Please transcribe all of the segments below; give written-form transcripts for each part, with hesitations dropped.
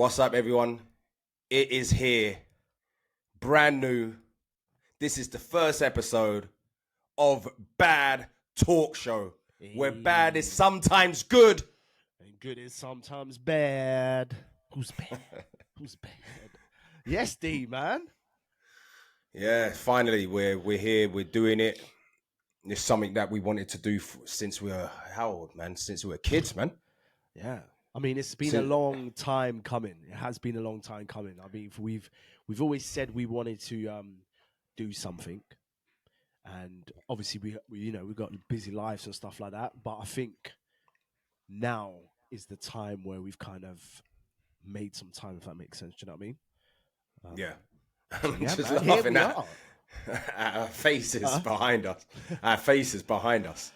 What's up, everyone? It is here. Brand new. This is the first episode of Bad Talk Show, where bad is sometimes good. And good is sometimes bad. Who's bad? Who's bad? Yes, D, man. Yeah, finally, we're here. We're doing it. It's something that we wanted to do since we were, how old, man? Since we were kids, man. Yeah. I mean, it's been a long time coming. It has been a long time coming. I mean, we've always said we wanted to do something, and obviously we've got busy lives and stuff like that. But I think now is the time where we've kind of made some time, if that makes sense. Do you know what I mean? Yeah. I'm just laughing at our faces behind us. Our faces behind us.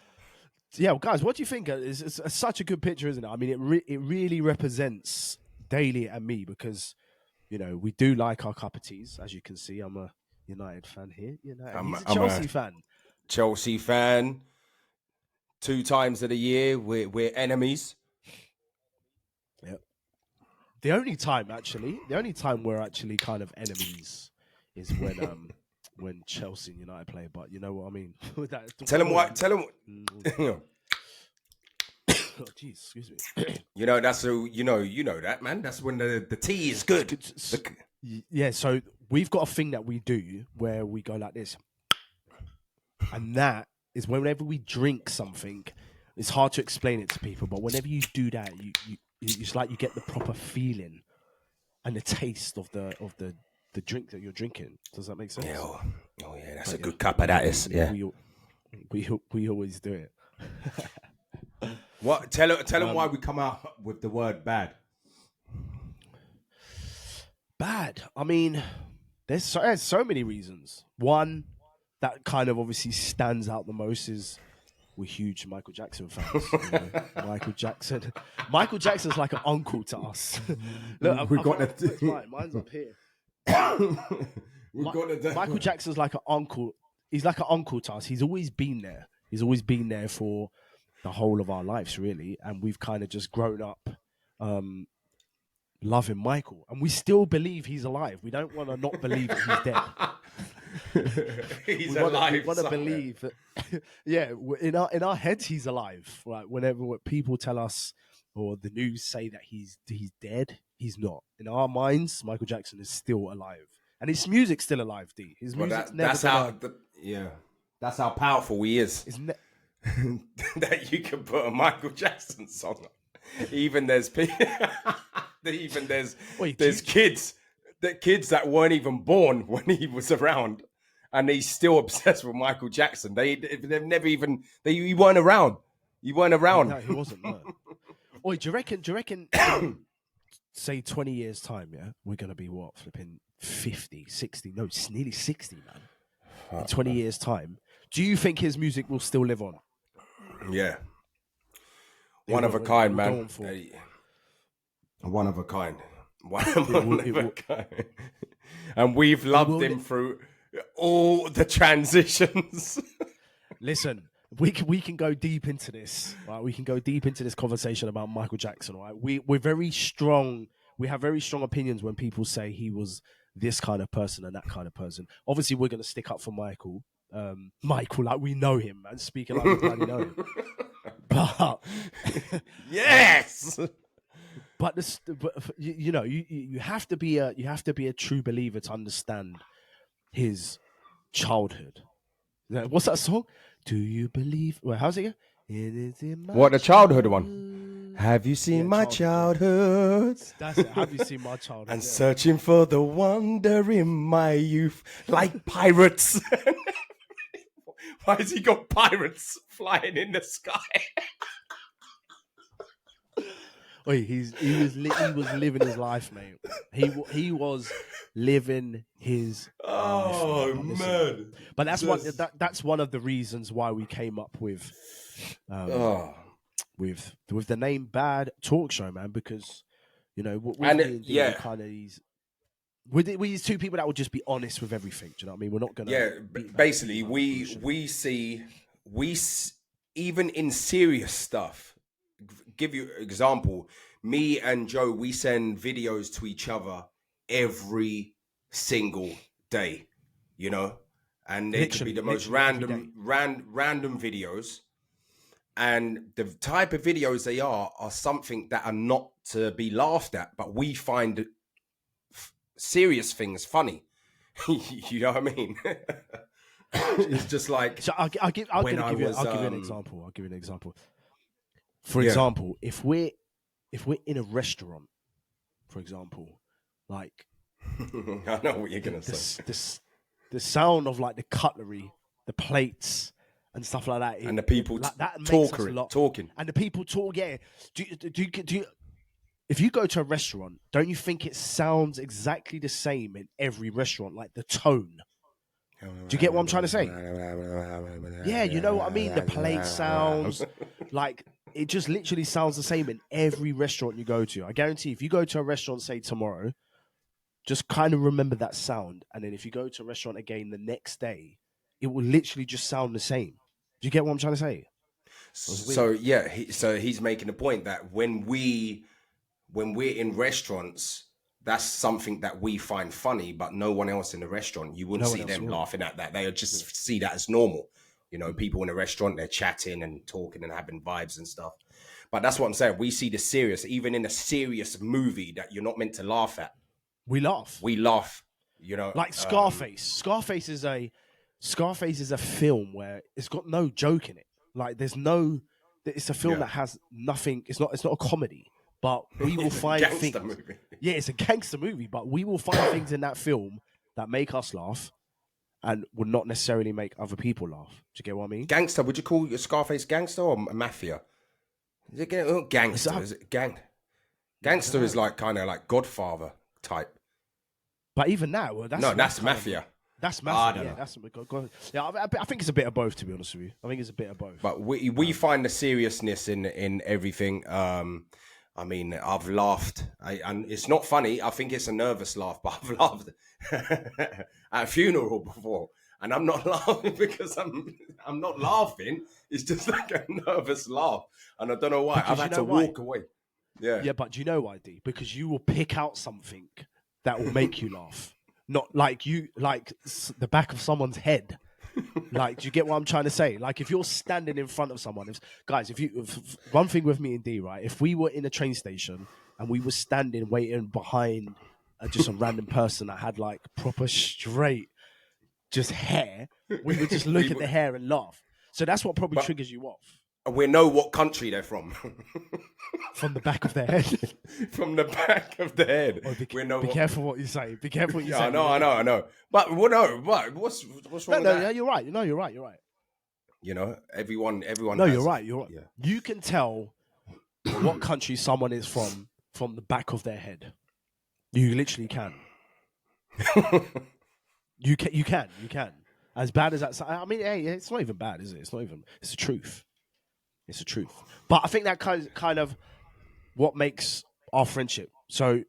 Yeah, well, guys, what do you think? It's such a good picture, isn't it? I mean, it really represents Daly and me because, we do like our cup of teas. As you can see, I'm a United fan here. He's a Chelsea fan. Chelsea fan. 2 times of the year, we're enemies. Yep. The only time we're actually kind of enemies is when Chelsea and United play. But you know what I mean. Tell him what. Oh, geez, excuse me. That's that, man. That's when the tea is good. Yeah, so we've got a thing that we do where we go like this, and that is whenever we drink something. It's hard to explain it to people, but whenever you do that, you it's like you get the proper feeling and the taste of the drink that you're drinking. Does that make sense? Yeah, that's a good cup of that is. Yeah, we always do it. What? Tell them why we come out with the word bad. Bad. I mean, there's so many reasons. One that kind of obviously stands out the most is we're huge Michael Jackson fans. Michael Jackson's like an uncle to us. Look, mine's up here. Michael Jackson's like an uncle. He's like an uncle to us. He's always been there. He's always been there for the whole of our lives, really, and we've kind of just grown up loving Michael, and we still believe he's alive. We don't want to not believe that he's dead. He's alive. We want to believe that. Yeah, in our heads, he's alive. Right? Whenever people tell us or the news say that he's dead, he's not. In our minds, Michael Jackson is still alive, and his music's still alive. D. His music's that's how powerful he is. That you can put a Michael Jackson song on. Even there's kids that weren't even born when he was around, and he's still obsessed with Michael Jackson. He weren't around. You weren't around. No, he wasn't. No. Oi, do you reckon? Say 20 years time, yeah, we're gonna be what, flipping 50, 60? No, it's nearly 60, man. In 20 years time, do you think his music will still live on? Yeah. One of a kind, man. One of a kind. One of a kind. And we've loved him through all the transitions. Listen, we can go deep into this. Right? We can go deep into this conversation about Michael Jackson. Right? We're very strong. We have very strong opinions when people say he was this kind of person and that kind of person. Obviously, we're going to stick up for Michael. Michael, like we know him, and speaking like we bloody know him. But yes, but you have to be a true believer to understand his childhood. What's that song? Do you believe? Well, how's it go? It is in my the childhood one? Have you seen my childhood? That's it. Have you seen my childhood? And searching for the wonder in my youth, like pirates. Why has he got pirates flying in the sky? Wait, he was living his life, mate. He was living his life. Man! But that's one of the reasons why we came up with the name Bad Talk Show, man. Because we're these two people that will just be honest with everything. Do you know what I mean? We're not gonna. Yeah, basically, we see even in serious stuff. Give you an example. me and Joe, we send videos to each other every single day, you know, and they could be the most random videos. And the type of videos they are something that are not to be laughed at, but we find serious things funny. You know what I mean? It's just like, so I'll give you an example. For example, if we're in a restaurant, for example, like I know what you're gonna say. The sound of like the cutlery, the plates, and stuff like that, and the people talking, and the people talk. Yeah, do you? If you go to a restaurant, don't you think it sounds exactly the same in every restaurant? Like the tone. Do you get what I'm trying to say? Yeah, you know what I mean? The plate sounds, like, it just literally sounds the same in every restaurant you go to. I guarantee if you go to a restaurant, say tomorrow, just kind of remember that sound. And then if you go to a restaurant again the next day, it will literally just sound the same. Do you get what I'm trying to say? So, yeah, he's making the point that when we're in restaurants, that's something that we find funny, but no one else in the restaurant, you wouldn't see them laughing at that. They would just see that as normal. You know, people in a restaurant, they're chatting and talking and having vibes and stuff. But that's what I'm saying. We see the serious, even in a serious movie that you're not meant to laugh at. We laugh. You know, like Scarface. Scarface is a film where it's got no joke in it. Like it's a film that has nothing. It's not a comedy. But we will find things. Movie. Yeah, it's a gangster movie, but we will find things in that film that make us laugh and would not necessarily make other people laugh. Do you get what I mean? Gangster, would you call your Scarface gangster or mafia? Is it gangster? Is it gang? Gangster is like kind of like Godfather type. But even now, that's mafia. That's mafia. I think it's a bit of both, to be honest with you. I think it's a bit of both. But we find the seriousness in everything. I mean, I've laughed, and it's not funny. I think it's a nervous laugh, but I've laughed at a funeral before, and I'm not laughing because I'm not laughing. It's just like a nervous laugh, and I don't know why. I've had to walk away. Yeah, but do you know why, D? Because you will pick out something that will make you laugh, not like the back of someone's head. Like, do you get what I'm trying to say? Like, if you're standing in front of someone, one thing with me and D, right? If we were in a train station and we were standing waiting behind just a random person that had like proper straight just hair, we would just look at the hair and laugh. So that's what probably triggers you off. We know what country they're from. From the back of their head. From the back of the head. Be careful what you say. Be careful what you say. I know. But what's wrong with that? No, you're right. No, you're right. You know, everyone. No, you're right. You're right. Yeah. You can tell what country someone is from the back of their head. You literally can. You can. As bad as that. I mean, hey, it's not even bad, is it? It's not even. It's the truth. It's the truth. But I think that kind of what makes our friendship. So,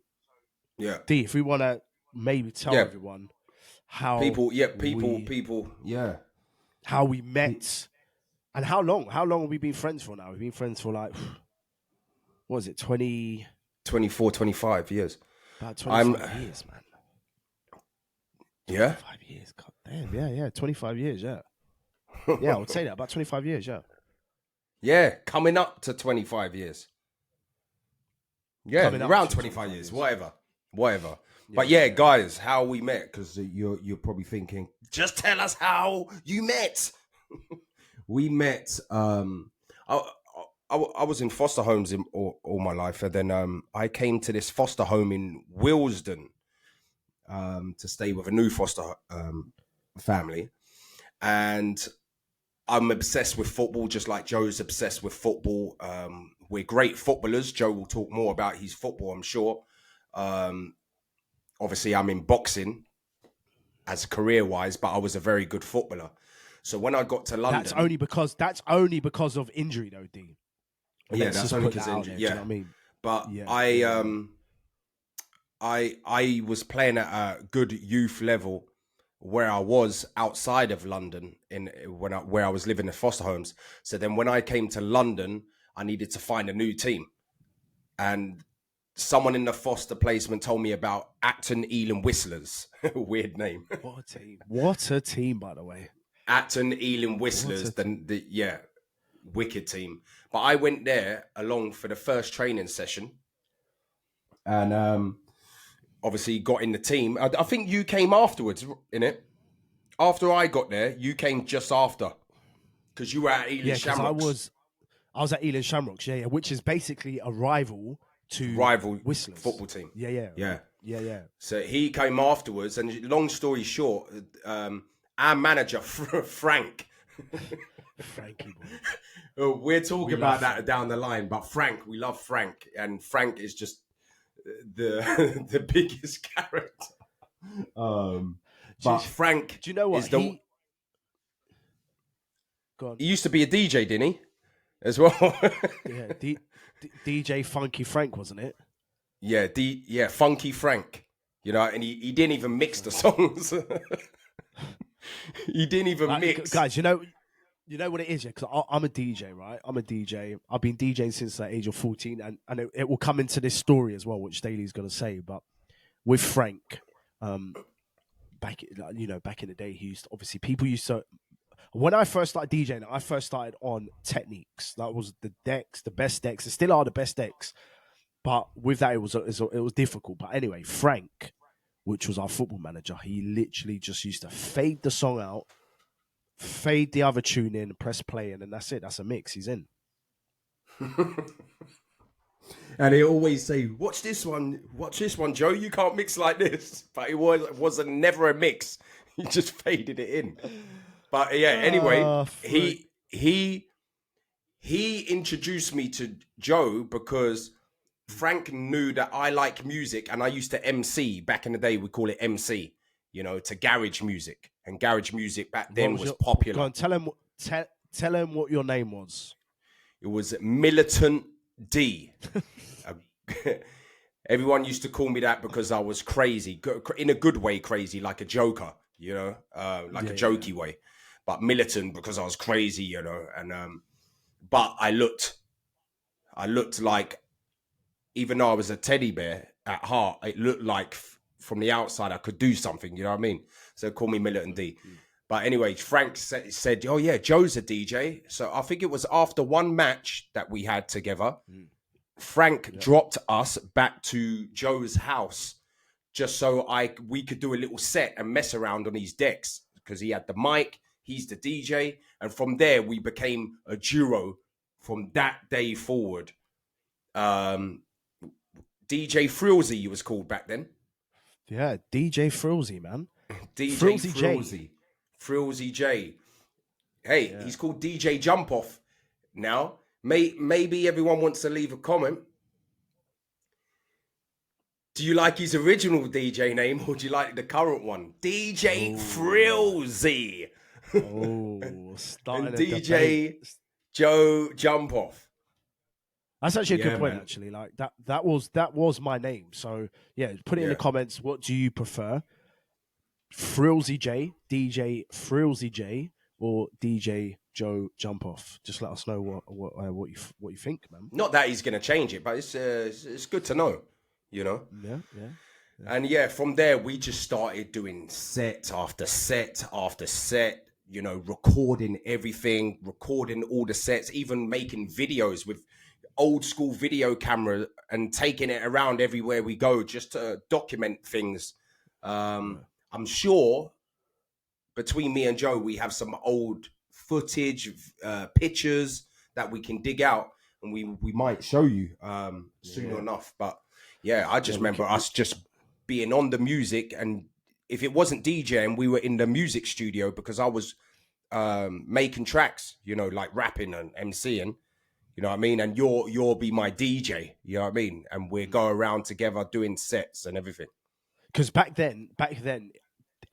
yeah. D, if we want to maybe tell everyone how people, how we met and how long have we been friends for now? We've been friends for like, what is it, 24, 25 years. About 25 years, man. Yeah? 25 years, god damn, yeah, 25 years, yeah. Yeah, I would say that, about 25 years, yeah. Yeah, coming up to 25 years. Yeah, around 25 years, whatever. Yeah. But yeah, guys, how we met, because you're probably thinking, just tell us how you met. We met, I was in foster homes all my life, and then I came to this foster home in Willesden to stay with a new foster family. And I'm obsessed with football, just like Joe's obsessed with football. We're great footballers. Joe will talk more about his football, I'm sure. Obviously, I'm in boxing as career-wise, but I was a very good footballer. So when I got to London... That's only because of injury, though, Dean. Yeah, that's only because of injury. Yeah. You know what I mean? But yeah. I was playing at a good youth level where I was outside of London where I was living in foster homes. So then when I came to London, I needed to find a new team. and someone in the foster placement told me about Acton Elam Whistlers. Weird name. What a team! What a team, by the way. Acton Elam Whistlers, the wicked team. But I went there along for the first training session, and obviously got in the team. I think you came afterwards, innit? After I got there, you came just after, because you were at Ealing Shamrocks. I was at Ealing Shamrocks, yeah, which is basically a rival Whistlers football team. Yeah. So he came afterwards, and long story short, our manager Frank. Frankie boy. We're talking about that down the line, but Frank, we love Frank, and Frank is just the biggest character. But Frank, do you know what? He used to be a DJ, didn't he? As well. Yeah, DJ Funky Frank, wasn't it? Yeah, Funky Frank. You know, and he didn't even mix the songs. He didn't even mix. Guys, you know what it is, yeah? Because I'm a DJ, right? I'm a DJ. I've been DJing since the age of 14, and it will come into this story as well, which Daly's going to say. But with Frank, back in the day, people used to. When I first started DJing, I first started on Techniques. That was the best decks. It still are the best decks. But with that, it was difficult. But anyway, Frank, which was our football manager, he literally just used to fade the song out, fade the other tune in, press play, and then that's it. That's a mix. He's in. And he always say, watch this one, Joe. You can't mix like this. But it wasn't never a mix. He just faded it in. But yeah, anyway, he introduced me to Joe because Frank knew that I like music, and I used to MC. Back in the day, we call it MC, to garage music. And garage music back then was popular. Go on, tell him what your name was. It was Militant D. Everyone used to call me that because I was crazy, in a good way crazy, like a joker, like a jokey way. But militant because I was crazy, and but I looked like, even though I was a teddy bear at heart, it looked like from the outside I could do something, you know what I mean? So call me Militant D. But anyway, Frank said, oh yeah, Joe's a DJ. So I think it was after one match that we had together, Frank dropped us back to Joe's house just so we could do a little set and mess around on his decks, because he had the mic, he's the DJ, and from there we became a duo from that day forward. DJ Frilzy he was called back then. Yeah, DJ Frilzy, man. DJ Frilzy J. Hey, he's called DJ Jump Off now. Maybe everyone wants to leave a comment. Do you like his original DJ name, or do you like the current one? DJ Frilzy. Starting and DJ Joe Jump Off. That's actually a good point, man. Actually. Like that was my name. So yeah, put it in the comments. What do you prefer? Frilzy J, DJ Frilzy J, or DJ Joe Jump Off? Just let us know what you think, man. Not that he's gonna change it, but it's good to know, Yeah. And from there we just started doing set after set after set, recording everything, recording all the sets, even making videos with old school video camera and taking it around everywhere we go just to document things. I'm sure between me and Joe, we have some old footage, pictures that we can dig out, and we might show you soon enough. But I just remember us just being on the music, and if it wasn't DJing, we were in the music studio because I was making tracks, like rapping and MCing. You know what I mean? And you'll be my DJ, you know what I mean? And we go around together doing sets and everything. Because back then,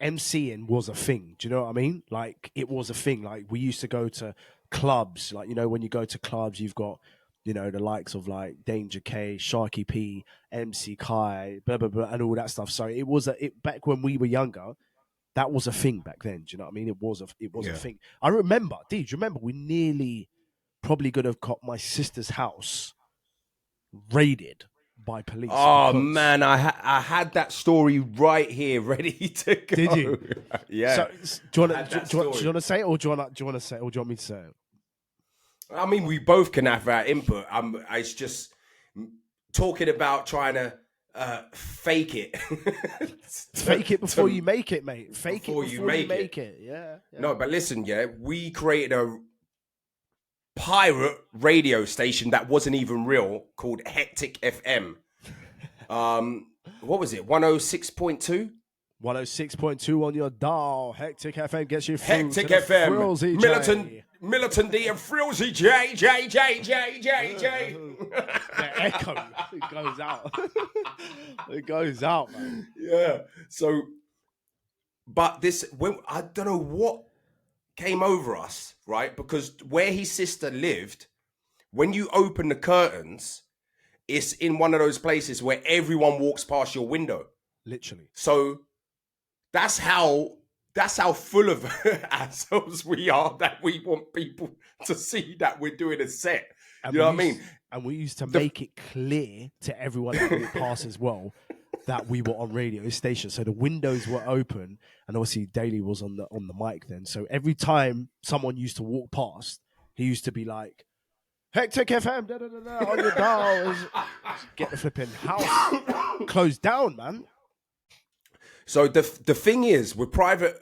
MCing was a thing. Do you know what I mean? Like, it was a thing. Like, we used to go to clubs. Like, when you go to clubs, you've got, the likes of like Danger K, Sharky P, MC Kai, blah, blah, blah, and all that stuff. So it was back when we were younger, that was a thing back then. Do you know what I mean? It was a thing. I remember, we nearly probably could have got my sister's house raided by police. Oh man, I had that story right here, ready to go. Did you? Yeah. So, do you want to say it, or do you want to say it, or do you want me to say it? I mean, we both can have our input. It's just talking about trying to fake it. Fake it before you make it, mate. Fake before it before you make it. Yeah. No, but listen, we created a pirate radio station that wasn't even real called Hectic FM. What was it? 106.2? 106.2 on your dial. Hectic FM gets you through Hectic to the FM. Frilzy Militant D and Frilzy J. The echo. It goes out. It goes out, man. Yeah. So, but I don't know what came over us, right? Because where his sister lived, when you open the curtains, it's in one of those places where everyone walks past your window. Literally. So that's how full of ourselves we are, that we want people to see that we're doing a set. You know what I mean? And we used to make it clear to everyone that walked past as well that we were on radio station. So the windows were open, and obviously Daly was on the mic then. So every time someone used to walk past, he used to be like, Hectic FM, da, da, da, da, on your dial. Get the flipping house closed down, man. So the thing is, with private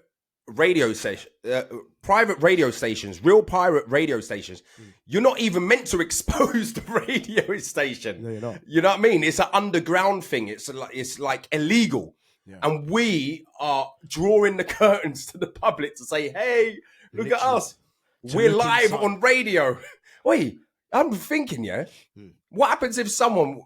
radio stations, real pirate radio stations, you're not even meant to expose the radio station. No, you're not. You know what I mean? It's an underground thing. It's like illegal. Yeah. And we are drawing the curtains to the public to say, hey, look at us. We're live on radio. Wait, I'm thinking, what happens if someone...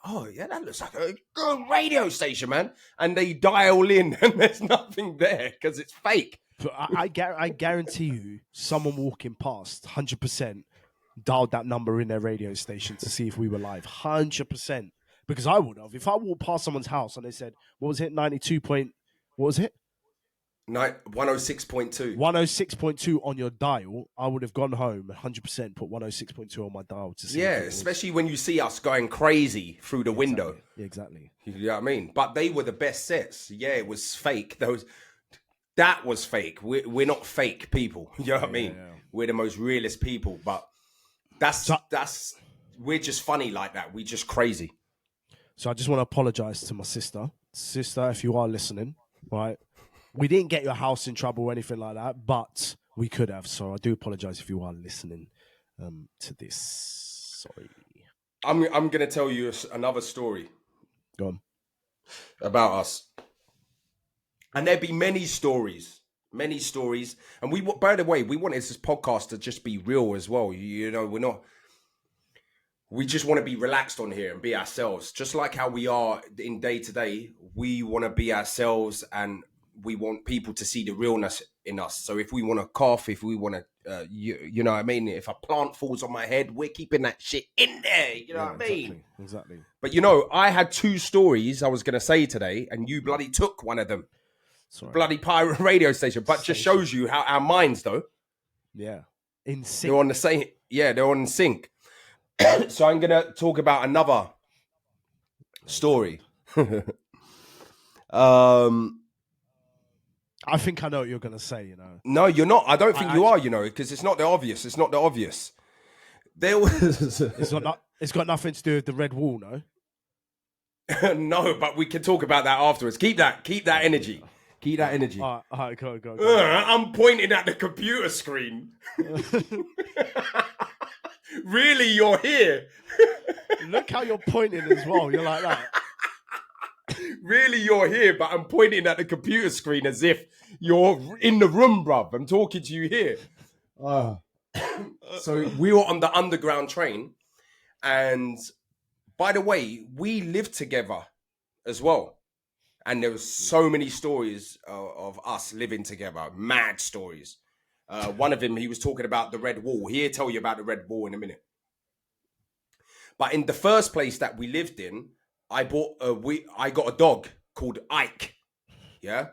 Oh, yeah, that looks like a good radio station, man. And they dial in and there's nothing there because it's fake. But I guarantee you, someone walking past, 100%, dialed that number in their radio station to see if we were live. 100%. Because I would have. If I walked past someone's house and they said, what was it, 92 point... What was it? 106.2. 106.2 on your dial, I would have gone home and 100% put 106.2 on my dial to see. Yeah, especially when you see us going crazy through the window. Yeah, exactly. You know what I mean? But they were the best sets. Yeah, it was fake. That was fake. We're not fake people. You know what I mean? Yeah. We're the most realist people. But we're just funny like that. We just crazy. So I just want to apologize to my sister. Sister, if you are listening, right? We didn't get your house in trouble or anything like that, but we could have. So I do apologize if you are listening to this. Sorry. I'm going to tell you another story. Go on. About us. And there'd be many stories. And by the way, we wanted this podcast to just be real as well. You know, we just want to be relaxed on here and be ourselves. Just like how we are in day to day, we want to be ourselves, and we want people to see the realness in us. So if we want to cough, if we want to, you know what I mean? If a plant falls on my head, we're keeping that shit in there. You know what I mean? Exactly. But I had two stories I was going to say today, and you bloody took one of them. Sorry. Bloody pirate radio station. But just shows you how our minds, though. Yeah. In sync. They're on the same. Yeah, they're on sync. So I'm going to talk about another story. I think I know what you're going to say, No, you're not. I don't think you are, because it's not the obvious. It's not the obvious. There was... It's got nothing to do with the red wall, no? No, but we can talk about that afterwards. Keep that energy. Keep that energy. All right, go. I'm pointing at the computer screen. Really, you're here? Look how you're pointing as well. You're like that. Really, you're here, but I'm pointing at the computer screen as if you're in the room, bruv. I'm talking to you here. So we were on the underground train. And by the way, we lived together as well. And there was so many stories of us living together. Mad stories. One of them, he was talking about the red wall. He'll tell you about the red wall in a minute. But in the first place that we lived in, I got a dog called Ike. Yeah.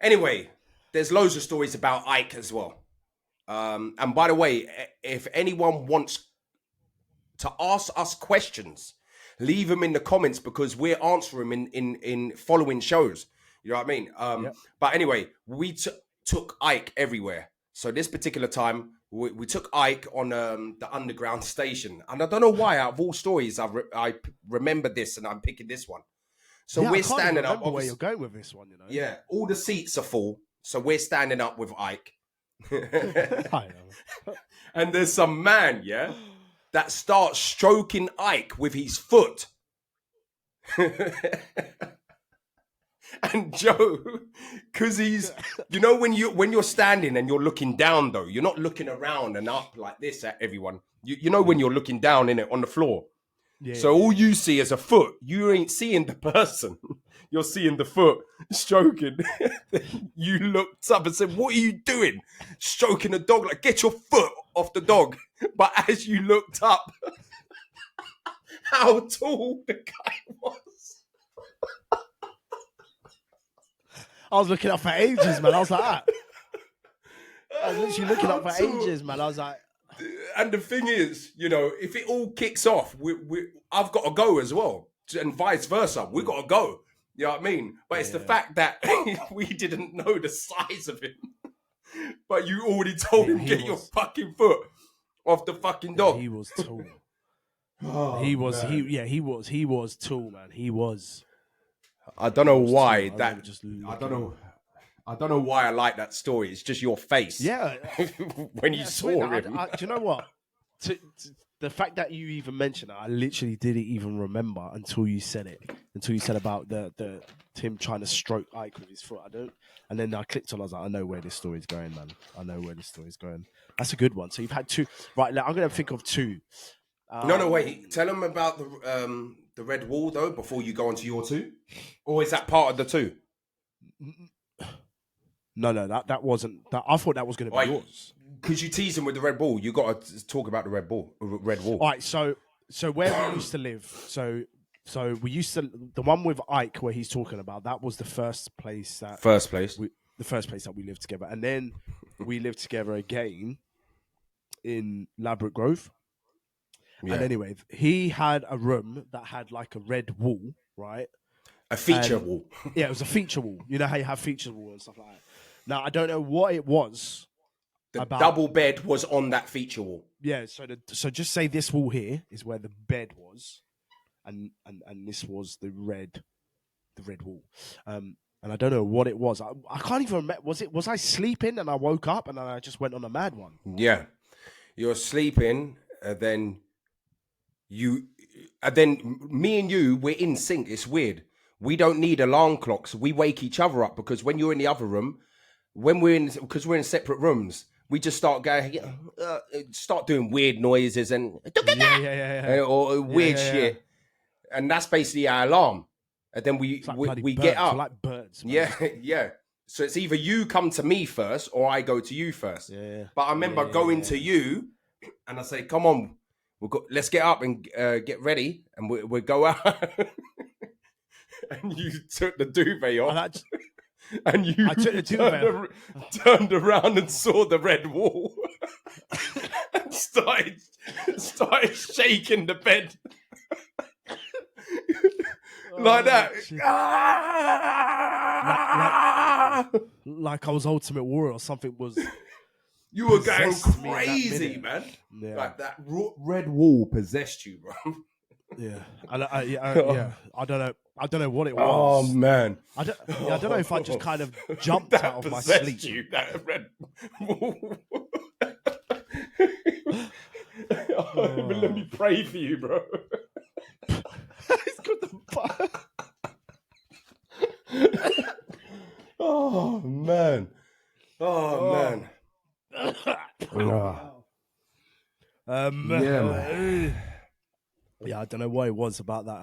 Anyway, there's loads of stories about Ike as well. And by the way, if anyone wants to ask us questions. Leave them in the comments because we'll answer them in following shows. You know what I mean? But anyway, we took Ike everywhere. So this particular time, we took Ike on the underground station. And I don't know why, out of all stories, I remember this and I'm picking this one. So we're standing up. Where you're going with this one, you know? Yeah, all the seats are full. So we're standing up with Ike. And there's some man, that starts stroking Ike with his foot. And Joe, because he's, you know, when you're standing and you're looking down, though, you're not looking around and up like this at everyone. You know when you're looking down in it on the floor. Yeah, so all you see is a foot. You ain't seeing the person. You're seeing the foot stroking. You looked up and said, "What are you doing? Stroking a dog? Like, get your foot off the dog." But as you looked up, how tall the guy was. I was looking up for ages, man. I was like, I was literally looking up for ages, man. I was like, and the thing is, you know, if it all kicks off, I've got to go as well, and vice versa. We got to go. You know what I mean? But it's the fact that we didn't know the size of him. But you already told him, get your fucking foot off the fucking dog. He was tall. He was tall, man. He was. I don't know why that. I don't know why I like that story. It's just your face. Yeah. When you saw him. Do you know what? The fact that you even mentioned it, I literally didn't even remember until you said it. Until you said about the him trying to stroke Ike with his foot. And then I clicked on. I was like, I know where this story's going, man. I know where this story's going. That's a good one. So you've had two. Right, I'm going to think of two. No, wait. Tell them about the red wall though before you go on to your two. Or is that part of the two? No, that wasn't. I thought that was going to be yours. Because you tease him with the red ball, you got to talk about the red wall. All right, so where we used to live, so we used to, the one with Ike where he's talking about, that was the first place that we lived together, and then we lived together again in Ladbroke Grove. Yeah. And anyway, he had a room that had like a red wall, right? A feature wall. Yeah, it was a feature wall. You know how you have feature wall and stuff like that. Now I don't know what it was. The double bed was on that feature wall. Yeah, so just say this wall here is where the bed was, and this was the red wall. And I don't know what it was. I can't even remember. Was I sleeping and I woke up and I just went on a mad one? Yeah, you're sleeping, then me and you, we're in sync. It's weird. We don't need alarm clocks. We wake each other up because when you're in the other room, because we're in separate rooms, we just start going, start doing weird noises and or weird shit, and that's basically our alarm. And then we get up like birds. Man. Yeah. So it's either you come to me first or I go to you first. Yeah. But I remember going to you, and I say, "Come on, let's get up and get ready, and we go out." And you took the duvet off. And you turned around and saw the red wall and started shaking the bed like that. Like I was Ultimate Warrior or something was. You were going crazy, man. Yeah. Like that red wall possessed you, bro. Yeah, I don't know what it was. Oh man, I don't know if I just kind of jumped out of my sleep. You, that red wall. Let me pray for you, bro. He's got the. Oh man. Yeah, I don't know what it was about that.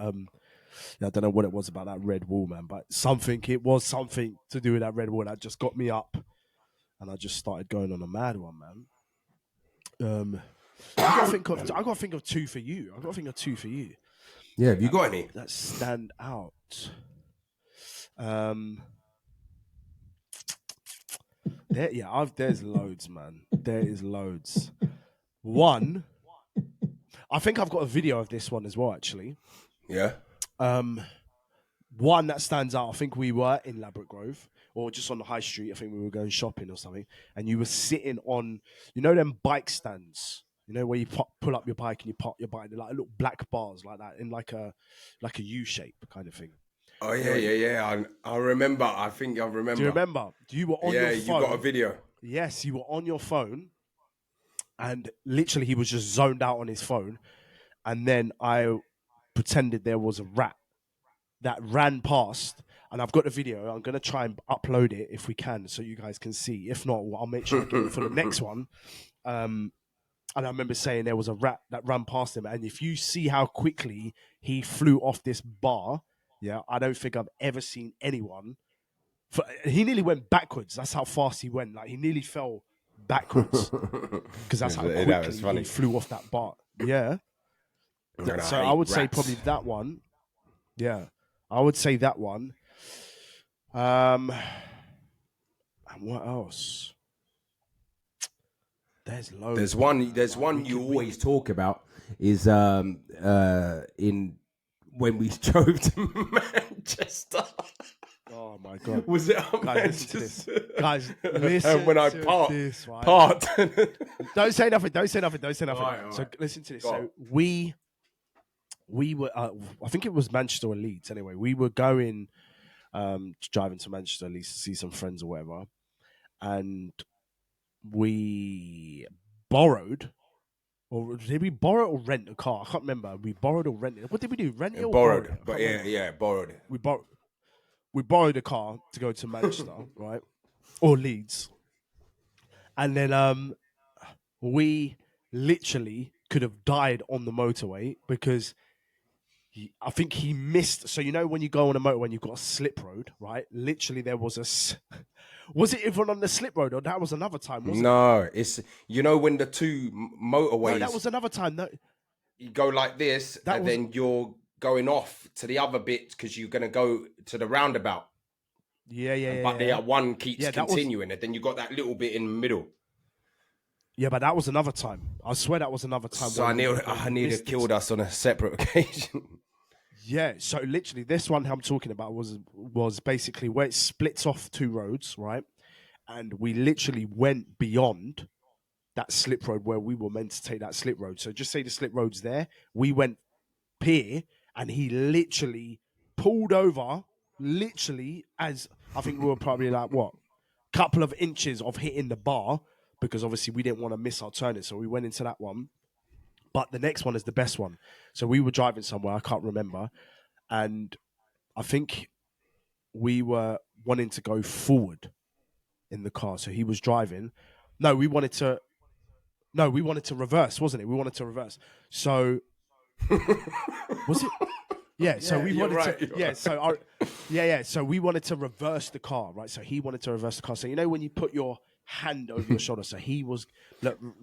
I don't know what it was about that red wall, man. But it was something to do with that red wall that just got me up, and I just started going on a mad one, man. I got to think of two for you. Yeah, have you got any that stand out? There's loads, man. There is loads. One, I think I've got a video of this one as well, actually. Yeah. One that stands out, I think we were in Ladbroke Grove or just on the high street. I think we were going shopping or something. And you were sitting on, them bike stands, where you pull up your bike and you park your bike. They're like little black bars like that in like a U shape kind of thing. Oh, yeah. I remember. I think I remember. Do you remember? You were on your phone. Yeah, you got a video. Yes, you were on your phone. And literally he was just zoned out on his phone. And then I pretended there was a rat that ran past, and I've got the video. I'm going to try and upload it if we can so you guys can see. If not, I'll make sure I get it for the next one. And I remember saying there was a rat that ran past him, and if you see how quickly he flew off this bar, I don't think I've ever seen anyone. He nearly went backwards. That's how fast he went. Like, he nearly fell backwards because that's how quickly he flew off that bar. Yeah. So I would say probably that one. Yeah. I would say that one. And what else? There's loads. There's one you always talk about is in when we drove to Manchester. Oh my God! Was it Manchester? Guys, listen and when I parked. Don't say nothing. All right. So listen to this. So we were, I think it was Manchester or Leeds. Anyway, we were going, driving to Manchester at least to see some friends or whatever, and we borrowed, or did we borrow or rent a car? I can't remember. We borrowed or rented. What did we do? Rent it or borrowed? But borrowed it. We borrowed a car to go to Manchester, right, or Leeds, and then we literally could have died on the motorway because I think he missed. So when you go on a motorway and you've got a slip road, right? Literally, there was was it even on the slip road, or that was another time? No, it's when the two motorways. No, that was another time. No, you go like this, then you're going off to the other bit because you're going to go to the roundabout. But the one keeps continuing, and then you got that little bit in the middle. Yeah, but that was another time. I swear that was another time. So I nearly killed us on a separate occasion. Yeah, so literally this one I'm talking about was basically where it splits off two roads, right? And we literally went beyond that slip road where we were meant to take that slip road. So just say the slip road's there. We went here, and he literally pulled over, as I think we were probably like, couple of inches of hitting the bar, because obviously we didn't want to miss our turning. So we went into that one. But the next one is the best one. So we were driving somewhere, I can't remember. And I think we were wanting to go forward in the car. So he was driving. No, we wanted to reverse, wasn't it? We wanted to reverse. So was it? Yeah, so we wanted to. So we wanted to reverse the car, right? So he wanted to reverse the car. So when you put your hand over your shoulder, so he was,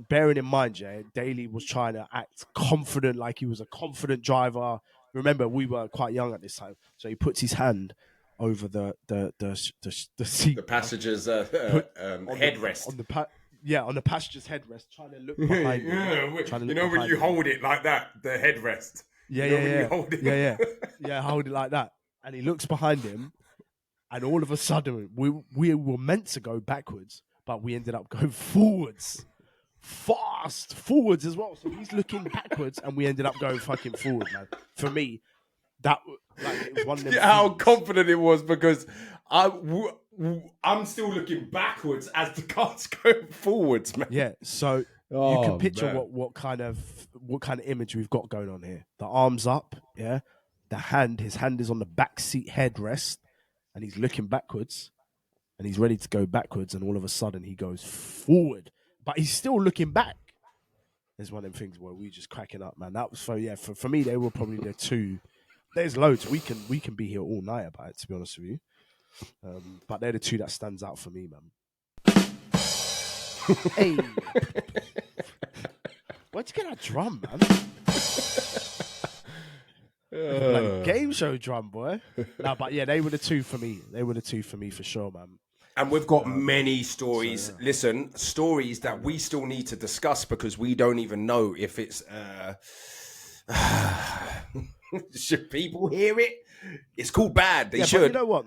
bearing in mind, Daly was trying to act confident, like he was a confident driver. Remember, we were quite young at this time, so he puts his hand over the seat, the passenger's headrest on the passenger's headrest, trying to look behind him. When you hold it like that, the headrest. Hold it like that, and he looks behind him, and all of a sudden we were meant to go backwards, but we ended up going forwards, fast forwards as well. So he's looking backwards, and we ended up going fucking forward, man. For me, that it was one of them. How confident it was, because I'm still looking backwards as the car's going forwards, man. Yeah, so you can picture what kind of image we've got going on here. The arms up, yeah. His hand is on the back seat headrest, and he's looking backwards, and he's ready to go backwards, and all of a sudden he goes forward, but he's still looking back. It's one of them things where we just cracking up, man. That was for me, they were probably the two. There's loads. We can be here all night about it, to be honest with you. But they're the two that stands out for me, man. Hey, where'd you get that drum, man? Like game show drum, boy. No, but yeah, they were the two for me. They were the two for me for sure, man. And we've got many stories. So, listen, stories that we still need to discuss because we don't even know if it's. Should people hear it? It's called bad. They should. But you know what?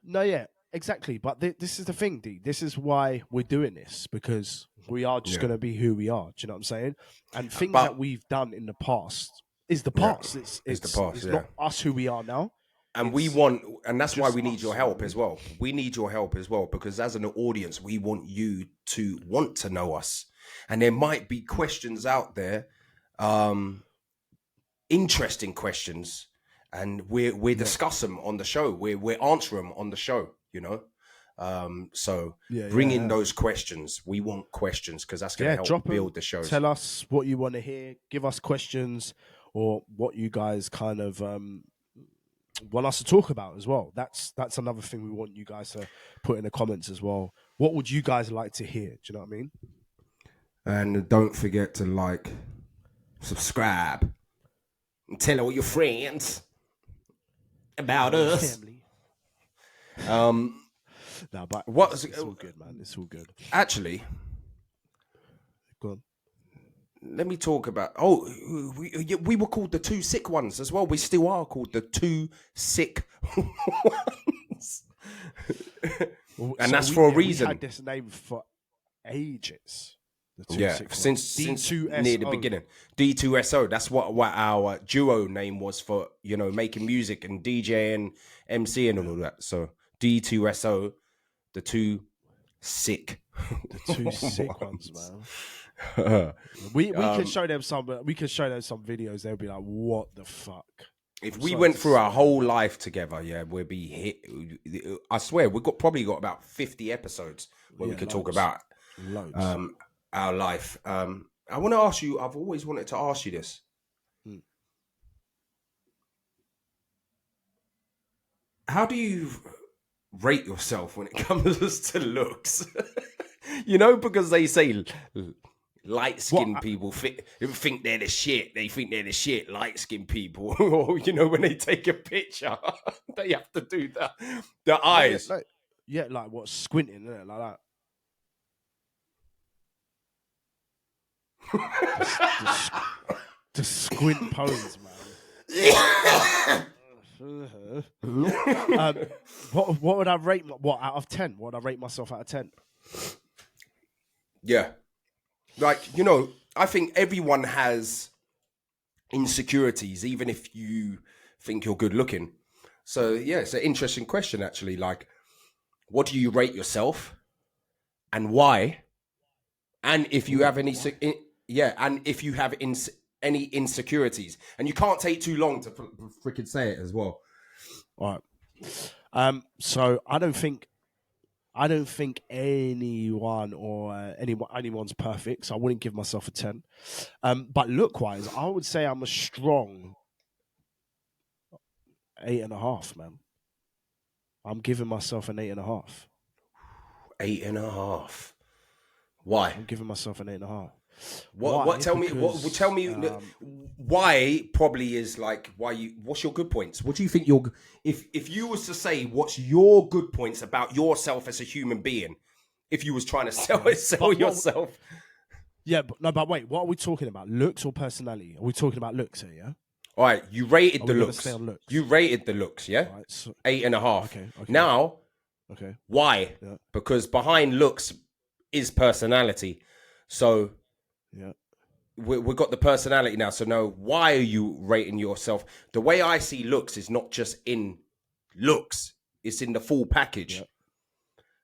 No, yeah, exactly. But this is the thing, D. This is why we're doing this, because we are just going to be who we are. Do you know what I'm saying? And things that we've done in the past is the past. It's the past. It's not us who we are now. And we want, and that's why we need your help as well. We need your help as well, because as an audience, we want you to want to know us. And there might be questions out there, interesting questions, and we discuss them on the show. We answer them on the show, you know. So bring in those questions. We want questions because that's going to help build the show. Tell us what you want to hear. Give us questions or what you guys kind of want us to talk about as well. That's another thing we want you guys to put in the comments as well. What would you guys like to hear? Do you know what I mean? And don't forget to like, subscribe, and tell all your friends about us. Family. No, but it's all good, man. It's all good. Actually, go on. Let me talk about. We were called the Two Sick Ones as well. We still are called the Two Sick Ones, and that's for a reason. We had this name for ages. Since near the beginning. D2SO. That's what our duo name was for, you know, making music and DJing, MCing and all that. So D2SO, the Two Sick. The Two Sick Ones, man. we could show them some. We could show them some videos. They'll be like, "What the fuck?" If we went through our whole life together, we'd be hit. I swear, we've probably got about 50 episodes where we could talk about our life. I want to ask you. I've always wanted to ask you this. How do you rate yourself when it comes to looks? You know, because they say light-skinned people think they're the shit. They think they're the shit, light-skinned people. Or, you know, when they take a picture, they have to do the eyes. Like what, squinting, isn't it? Like that. the squint pose, man. What would I rate? What out of 10? What would I rate myself out of 10? Yeah, like, you know, I think everyone has insecurities, even if you think you're good looking. So yeah, it's an interesting question actually. Like, what do you rate yourself, and why? And if you have any, and if you have any insecurities, and you can't take too long to freaking say it as well. All right. So I don't think anyone or anyone's perfect. So I wouldn't give myself a 10. But look wise, I would say I'm a strong 8.5, man. I'm giving myself an 8.5. 8.5. Why? I'm giving myself an 8.5. What? Tell me. Why? Probably is like why you. What's your good points? What do you think your if you was to say what's your good points about yourself as a human being? If you was trying to sell yourself. But wait. What are we talking about? Looks or personality? Are we talking about looks here? Yeah. All right. You rated the looks. You rated the looks. Yeah. Right, so, 8.5. Okay. Now. Okay. Why? Yeah. Because behind looks is personality. So. Yeah, we've got the personality now. So now, why are you rating yourself? The way I see looks is not just in looks; it's in the full package. Yeah.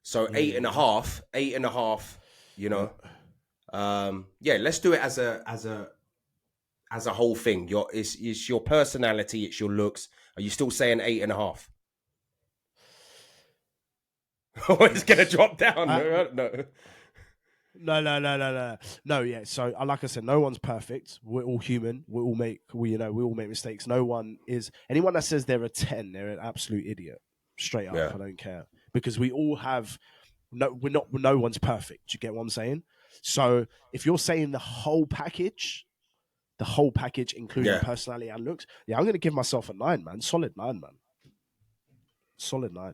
So 8.5. You know, let's do it as a whole thing. It's your personality, it's your looks. Are you still saying 8.5? Oh, it's gonna drop down. No. No, yeah. So, like I said, no one's perfect. We're all human. We all make mistakes. Anyone that says they're a 10, they're an absolute idiot. Straight up, I don't care, because we all have. No one's perfect. Do you get what I'm saying? So, if you're saying the whole package, including personality and looks, I'm going to give myself a 9, man. Solid 9, man. Solid 9.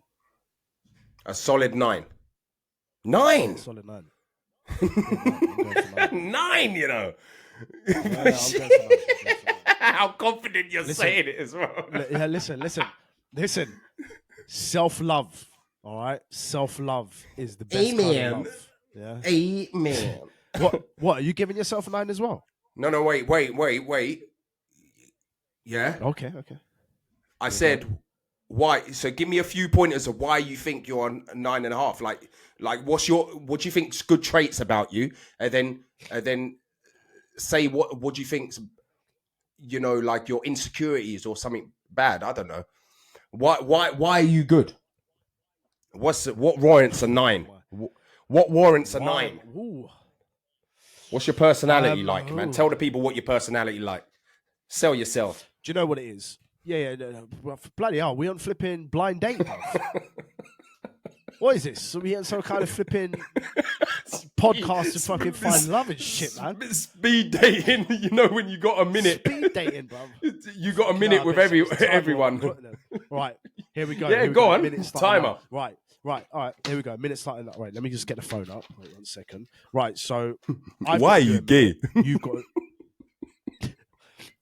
A solid 9. 9. Solid 9. Nine, you know. Yeah, How confident you're saying it as well. Listen. Self-love, all right? Self-love is the best kind of love. Yeah. Amen. What? Are you giving yourself a 9 as well? No, wait. Yeah. Okay. I said why. So give me a few pointers of why you think you're on 9.5. Like what do you think's good traits about you? And then say what do you think's, you know, like your insecurities or something bad. I don't know. Why are you good? What warrants a 9? What warrants a 9? Ooh. What's your personality like, man? Tell the people what your personality like. Sell yourself. Do you know what it is? Yeah. No. Bloody hell, we on flipping blind date, bruv. What is this? So we on some kind of flipping podcast to fucking find love and shit, man. Speed dating, you know, when you got a minute. Speed dating, bruv. You got a minute with everyone. Right, here we go. Yeah, go on. Timer. Right. All right, here we go. Minute starting up. Right, let me just get the phone up. Wait 1 second. Right, so why are you gay? You've got.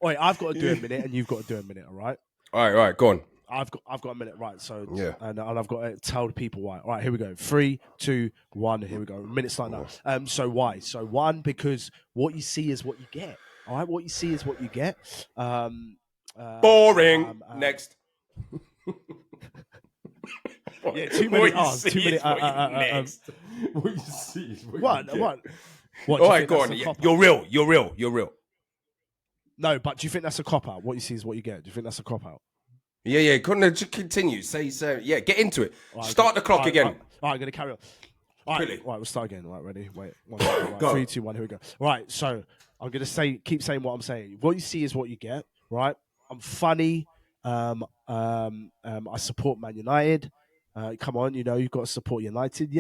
Wait, I've got to do a minute, and you've got to do a minute. All right. All right, go on. I've got a minute, right? So yeah, and I've got to tell the people why. All right, here we go. 3, 2, 1. Here we go. Minutes like that. So why? So 1, because what you see is what you get. All right, what you see is what you get. Boring. Next. Yeah, 2 minutes. 2 minutes. Next. What you see is what you get. What? All right, go on. You're real. No, but do you think that's a cop out? What you see is what you get. Do you think that's a cop out? Yeah. Just continue. Say. Yeah, get into it. Right, start the clock again. All right, I'm going to carry on. All right, we'll start again. All right, ready? Wait. 1 second. Right, go. 3, 2, 1. Here we go. Right, so I'm going to keep saying what I'm saying. What you see is what you get. Right? I'm funny. I support Man United. Come on, you know you've got to support United.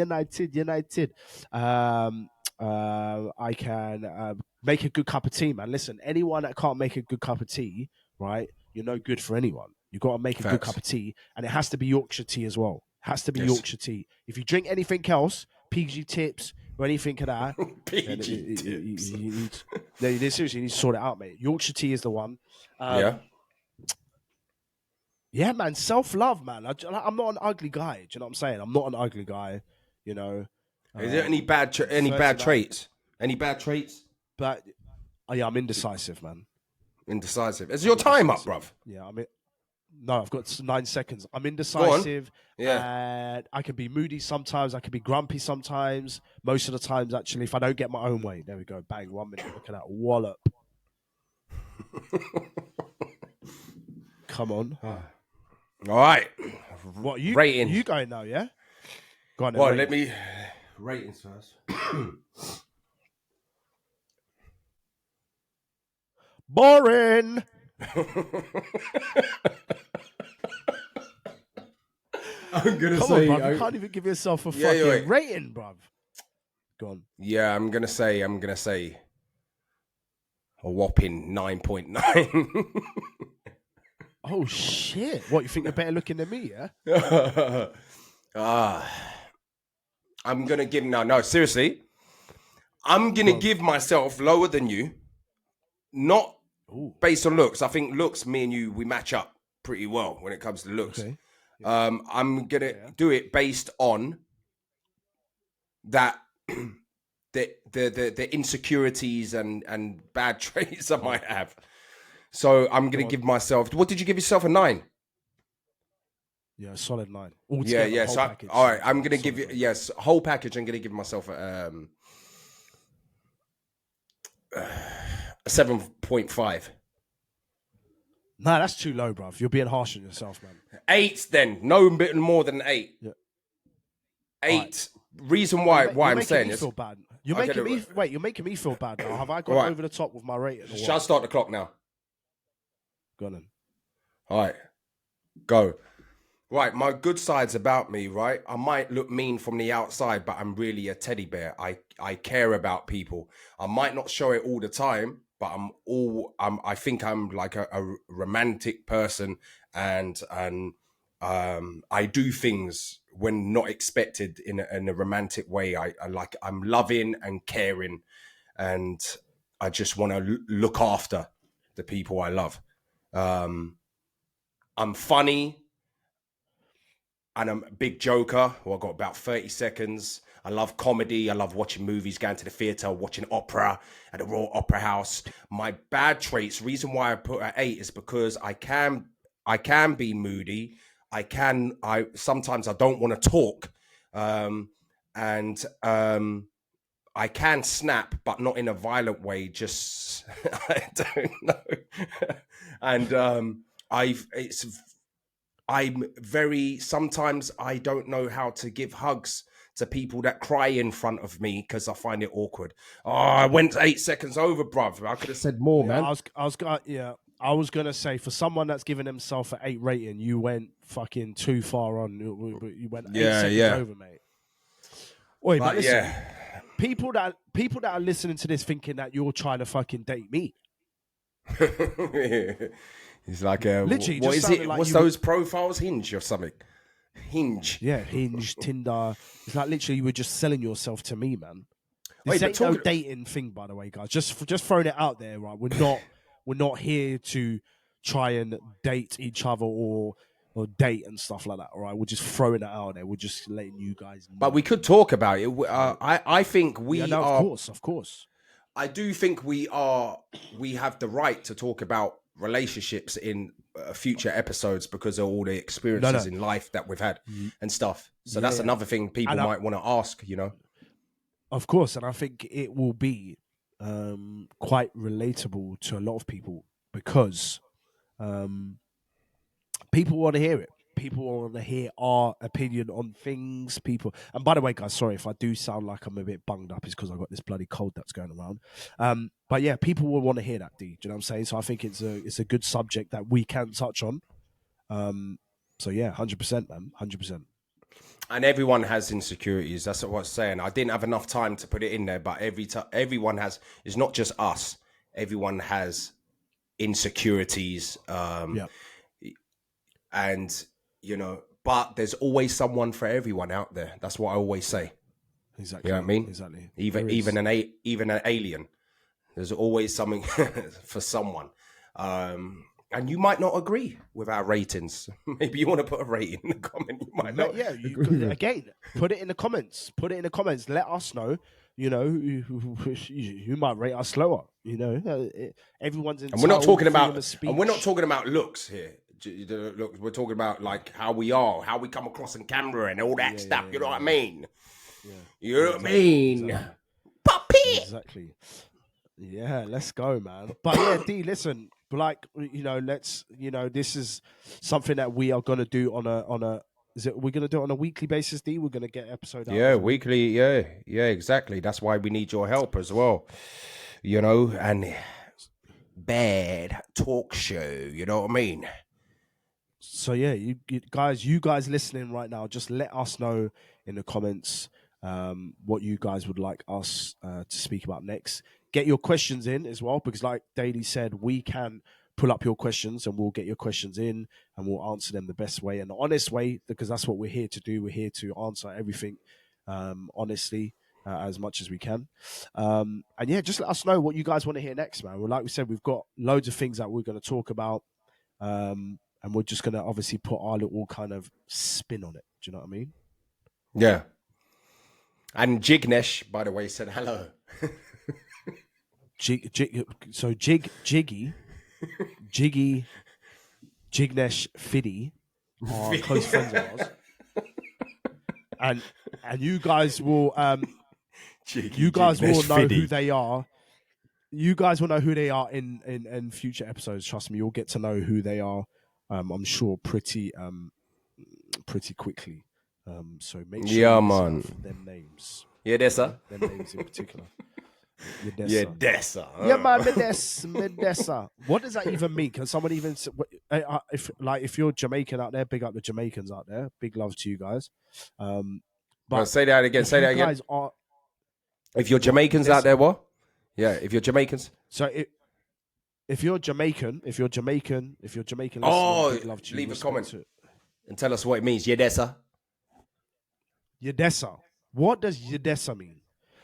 I can make a good cup of tea, man. Listen, anyone that can't make a good cup of tea, right? You're no good for anyone. You've got to make a good cup of tea, and it has to be Yorkshire tea as well. It has to be Yorkshire tea. If you drink anything else, PG tips or anything of that, PG tips. Seriously, you need to sort it out, mate. Yorkshire tea is the one. Yeah, man. Self-love, man. I'm not an ugly guy. Do you know what I'm saying? I'm not an ugly guy. You know. Is there any bad traits? Any bad traits? But yeah, I'm indecisive, man. Indecisive. Is your time up, bruv? Yeah, no, I've got 9 seconds. I'm indecisive. Yeah. And I can be moody sometimes. I can be grumpy sometimes. Most of the times, actually, if I don't get my own way. There we go. Bang. 1 minute. Look at that. Wallop. Come on. All right. What you rating? You going now? Yeah. Go on. Well, let me ratings first. Boring. I'm gonna Come say on, bruv. You can't even give yourself a fucking rating, bruv. Go on. Yeah, I'm gonna say a whopping 9.9. Oh shit! What, you think you're better looking than me? Yeah. I'm gonna give no. Seriously, I'm gonna give myself lower than you. Not based on looks. I think looks, me and you, we match up pretty well when it comes to looks. Okay. Yeah. I'm gonna do it based on that the insecurities and bad traits I might have. So I'm gonna give myself. What did you give yourself, a 9? Yeah, solid 9. Yeah. So all right, I'm gonna give you whole package. I'm gonna give myself a 7.5. Nah, that's too low, bruv. You're being harsh on yourself, man. 8 then. No bit more than 8. Yeah. 8. Right. Reason why I'm saying this. Feel bad. You're making me wait. You're making me feel bad now. Have I gone over the top with my rating? Shall I start the clock now? Go on then. All right, go. Right, my good side's about me, right? I might look mean from the outside, but I'm really a teddy bear. I care about people. I might not show it all the time, but I think I'm like a romantic person, and I do things when not expected in a romantic way. I'm loving and caring, and I just want to look after the people I love. I'm funny, and I'm a big joker. Well, I've got about 30 seconds. I love comedy. I love watching movies, going to the theatre, watching opera at the Royal Opera House. My bad traits, reason why I put at 8 is because I can be moody. I sometimes I don't want to talk. And I can snap, but not in a violent way. Just, I don't know. And I'm very, sometimes I don't know how to give hugs to people that cry in front of me because I find it awkward. Oh, I went 8 seconds over, bruv. I could have said more, man. I was gonna say, for someone that's given himself an 8 rating, you went fucking too far on. You went 8 seconds over, mate. Oi, but listen, people that are listening to this thinking that you're trying to fucking date me. He's like, literally, what is it? Like what's those profiles? Hinge or something? Hinge. Yeah, Hinge, Tinder. It's like literally you were just selling yourself to me, man. This ain't no dating thing, by the way, guys. Just throwing it out there, right? We're not here to try and date each other or date and stuff like that, all right? We're just throwing it out there. We're just letting you guys know. But we could talk about it. I think we are... Of course. I do think we have the right to talk about relationships in future episodes because of all the experiences in life that we've had and stuff. So that's another thing people might want to ask, you know? Of course, and I think it will be quite relatable to a lot of people because people want to hear it. People want to hear our opinion on things. And by the way, guys, sorry if I do sound like I'm a bit bunged up. It's because I've got this bloody cold that's going around. But yeah, people will want to hear that, D. Do you know what I'm saying? So I think it's a good subject that we can touch on. So yeah, 100%, man, 100%. And everyone has insecurities. That's what I was saying. I didn't have enough time to put it in there, but everyone has. It's not just us. Everyone has insecurities. And you know, but there's always someone for everyone out there. That's what I always say. Exactly. You know what I mean? Exactly. Even an alien. There's always something for someone. And you might not agree with our ratings. Maybe you want to put a rating in the comment. You might not. Yeah, again, put it in the comments. Put it in the comments. Let us know. You know, who might rate us slower. You know, everyone's entitled. And we're not talking about. And we're not talking about looks here. Look, we're talking about like how we are, how we come across on camera, and all that stuff. You know what I mean? Yeah. You know what I mean? Exactly. Puppy. Exactly. Yeah, let's go, man. But yeah, D, listen, like, you know, this is something that we are gonna do on a. We're gonna do it on a weekly basis, D? We're gonna get episode out. Yeah, weekly. Yeah, exactly. That's why we need your help as well. You know, and bad talk show. You know what I mean? So yeah, you guys listening right now, just let us know in the comments what you guys would like us to speak about next. Get your questions in as well, because like Daly said, we can pull up your questions and we'll get your questions in and we'll answer them the best way and the honest way, because that's what we're here to do. We're here to answer everything honestly as much as we can. And yeah, just let us know what you guys want to hear next, man. Well, like we said, we've got loads of things that we're going to talk about. And we're just going to obviously put our little kind of spin on it. Do you know what I mean? Yeah. And Jignesh, by the way, said hello. Jiggy, Jignesh, Fiddy are close friends of ours. And you guys will know who they are. You guys will know who they are in future episodes. Trust me, you'll get to know who they are. I'm sure pretty quickly. So make sure you man. Them names. Yeah, Dessa. Them names in particular. Yeah, Dessa. Yeah, man, Medessa. What does that even mean? Can someone even if you're Jamaican out there, big up the Jamaicans out there. Big love to you guys. But say that again. Say that again. If you're Jamaicans out there, what? Yeah, if you're Jamaicans. So if you're Jamaican, big love to you. Leave a comment. and tell us what it means. Yedessa. Yedessa. What does Yedessa mean?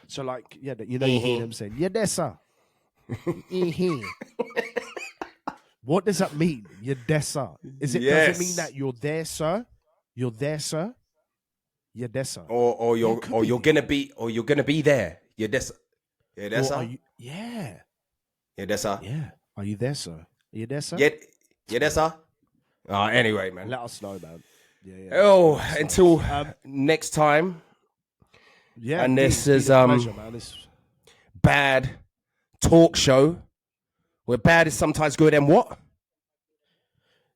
So, like, yeah, you know, you hear them saying Yedessa. What does that mean? Yedessa. Is it? Yes. Does it mean that you're there, sir? You're there, sir. Yedessa. Or you're gonna be there. Yedessa. Yedessa. Yeah. Yedessa. Yeah. Are you there, sir? Are you there, sir? Yedessa. Anyway, man. Let us know, man. Yeah. Oh, until next time. Yeah. And this is pleasure, man. Bad Talk Show, where bad is sometimes good and what?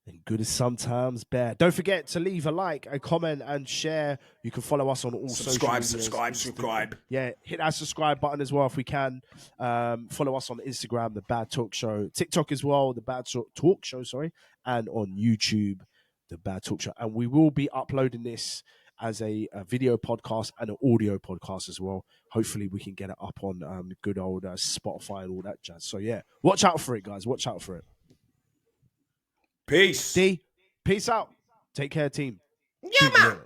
And good is sometimes bad. Don't forget to leave a like, a comment, and share. You can follow us on all social media. Subscribe. Yeah, hit that subscribe button as well if we can. Follow us on Instagram, The Bad Talk Show. TikTok as well, The Bad Talk Show, and on YouTube, The Bad Talk Show. And we will be uploading this as a video podcast and an audio podcast as well. Hopefully we can get it up on good old Spotify and all that jazz. So yeah, watch out for it, guys. Watch out for it. Peace. D, peace out. Take care, team. Yeah, man.